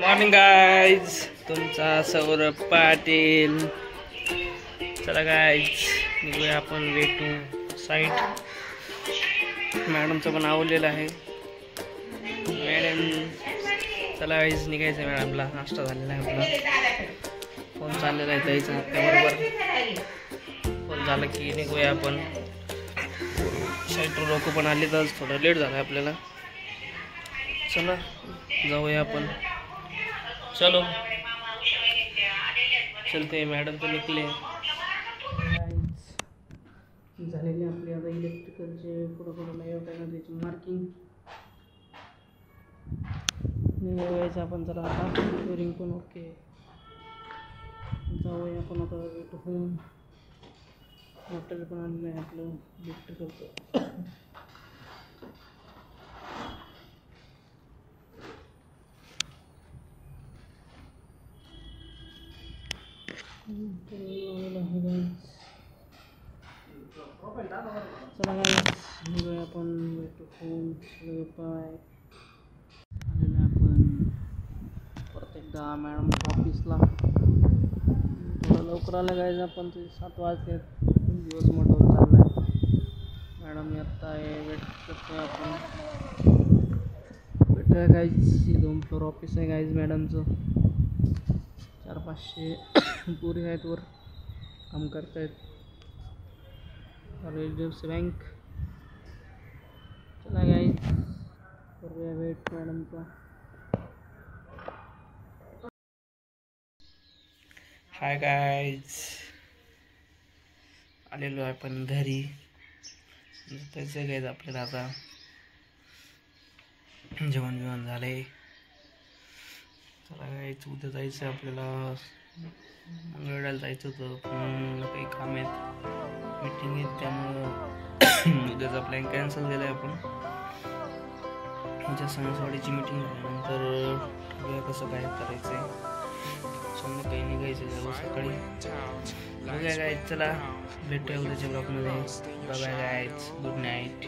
Morning guys, तुमचा सौरभ पाटील. चला guys, निघूया आपण भेटू साईट. मॅडमचं पण आवडलेलं आहे. मॅडम चला गाईज, निघायचं. मॅडमला नाश्ता झालेला आहे आपला. फोन चाललेला आहे द्यायचं त्याबरोबर. फोन झालं की निघूया आपण. साईटवर लोक पण आले तर थोडं लेट झालं आपल्याला. चला जाऊया आपण. चलो चलते. मॅडम तर निघले झालेली आपली. आता इलेक्ट्रिकलचे पुढं नाही होत आहे त्याची मार्किंग निघायचं आपण. चला आता रिंग पण ओके. जाऊया आपण आता होम. हॉटेल पण आणलं आहे आपलं इलेक्ट्रिकलचं. चला निघूया आपण भेटू होम. बाय. आलेलो आपण परत एकदा मॅडम ऑफिसला. थोडं लवकर आलं गायज आपण. ते 7 वाजले. दिवस मोठा होत चालला आहे. मॅडम येत आहे. वेट करतोय आपण. भेटूया गायज. 2 फ्लोअर ऑफिस आहे गायज मॅडमचं. 400-500 पोरी आहेत वर काम करतायत. HDFC bank. चला गाईज, करूया वेट मॅडमचा. हाय गाईज, आलेलो आहे पण घरी. त्याचं गाईज आपल्याला आता जेवण बिवण झालंय. चला गाईज, उद्या जायचं आपल्याला. मंगळवेढ्याला जायचं होतं पण काही काम आहेत, मीटिंग आहेत, त्यामुळं उद्याचा प्लॅन कॅन्सल झाला आहे. आपण उद्या सणासवाडीची मीटिंग झाल्यानंतर ठरवूया कसं काय करायचं आहे. संध्याकाळी निघायचं जाऊ सकाळी. बघूया गाईज, चला भेटूया उद्याच्या ब्लॉगमध्ये. बघा गाईज, गुड नाईट.